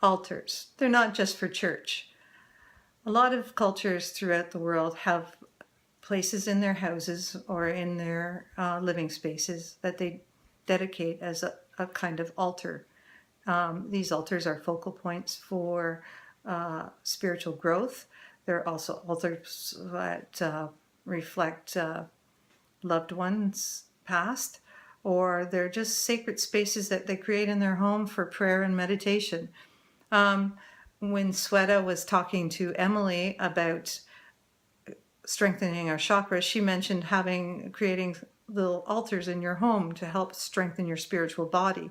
altars. They're not just for church. A lot of cultures throughout the world have places in their houses or in their living spaces that they dedicate as a kind of altar. These altars are focal points for spiritual growth. They're also altars that reflect loved ones past, or they're just sacred spaces that they create in their home for prayer and meditation. When Sweta was talking to Emily about strengthening our chakras, she mentioned creating little altars in your home to help strengthen your spiritual body.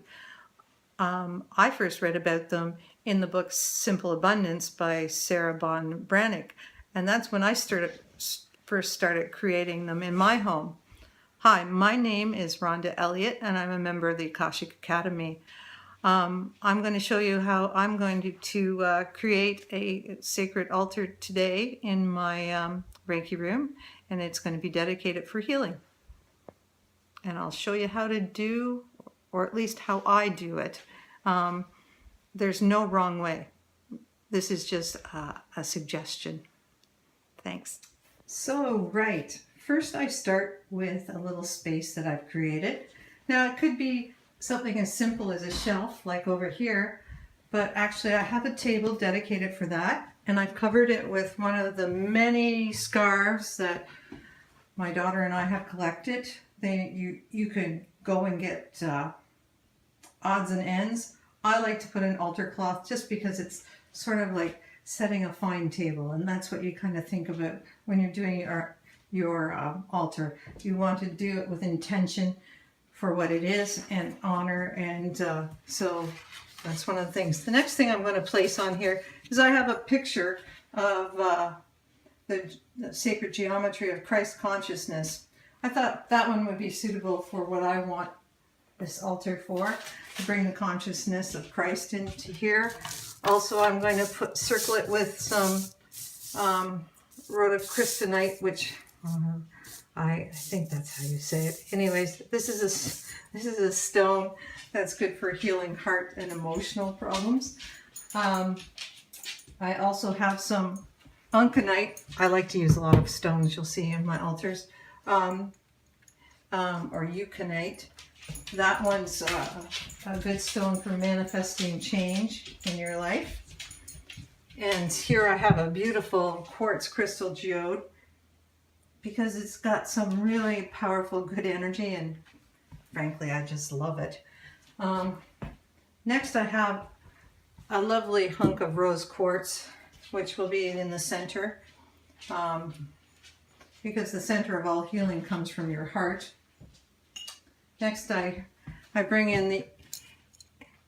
I first read about them in the book Simple Abundance by Sarah Bon Brannick, and that's when I first started creating them in my home. Hi, my name is Rhonda Elliott, and I'm a member of the Akashic Academy. I'm going to show you how I'm going to create a sacred altar today in my Reiki room, and it's going to be dedicated for healing. And I'll show you how to do, or at least how I do it. There's no wrong way. This is just a suggestion. Thanks. So, right. First I start with a little space that I've created. Now it could be something as simple as a shelf like over here, but actually I have a table dedicated for that, and I've covered it with one of the many scarves that my daughter and I have collected. You can go and get odds and ends. I like to put an altar cloth just because it's sort of like setting a fine table, and that's what you kind of think about when you're doing your altar. You want to do it with intention for what it is and honor, and so that's one of the things. The next thing I'm going to place on here is I have a picture of the sacred geometry of Christ consciousness. I thought that one would be suitable for what I want this altar for, to bring the consciousness of Christ into here. Also, I'm going to circle it with some rhodochrosite, which I think that's how you say it. Anyways, this is a stone that's good for healing heart and emotional problems. I also have some uncanite. I like to use a lot of stones you'll see in my altars, or eucanite. That one's a good stone for manifesting change in your life. And here I have a beautiful quartz crystal geode because it's got some really powerful good energy, and frankly I just love it. Next I have a lovely hunk of rose quartz, which will be in the center, because the center of all healing comes from your heart. Next I bring in the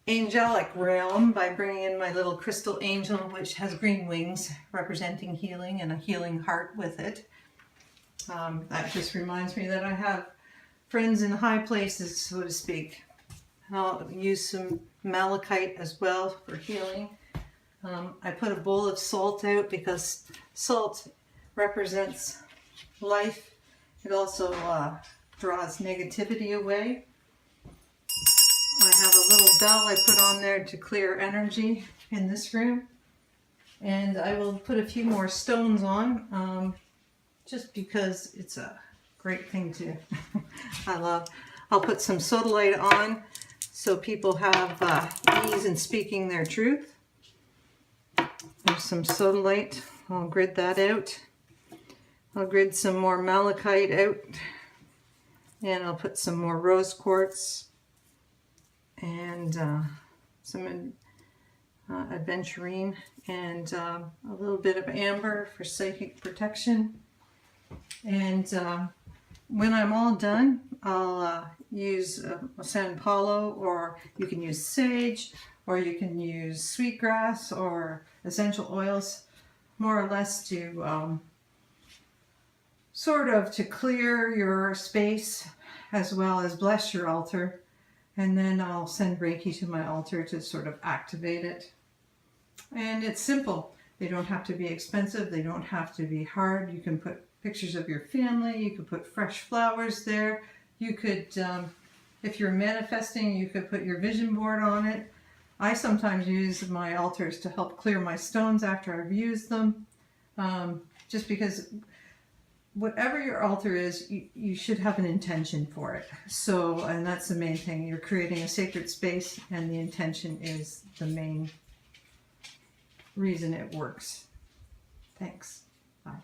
angelic realm by bringing in my little crystal angel, which has green wings representing healing and a healing heart with it. That just reminds me that I have friends in high places, so to speak. And I'll use some malachite as well for healing. I put a bowl of salt out because salt represents life. It also draws negativity away. I have a little bell I put on there to clear energy in this room. And I will put a few more stones on, just because it's a great thing to I love. I'll put some sodalite on so people have ease in speaking their truth. There's some sodalite. I'll grid that out. I'll grid some more malachite out. And I'll put some more rose quartz and some aventurine and a little bit of amber for psychic protection. And when I'm all done, I'll use San Paulo, or you can use sage, or you can use sweetgrass or essential oils, more or less to sort of to clear your space as well as bless your altar. And then I'll send Reiki to my altar to sort of activate it. And it's simple. They don't have to be expensive. They don't have to be hard. You can put pictures of your family. You could put fresh flowers there. You could, if you're manifesting, you could put your vision board on it. I sometimes use my altars to help clear my stones after I've used them, just because whatever your altar is, you should have an intention for it. So, and that's the main thing. You're creating a sacred space, and the intention is the main reason it works. Thanks. Bye.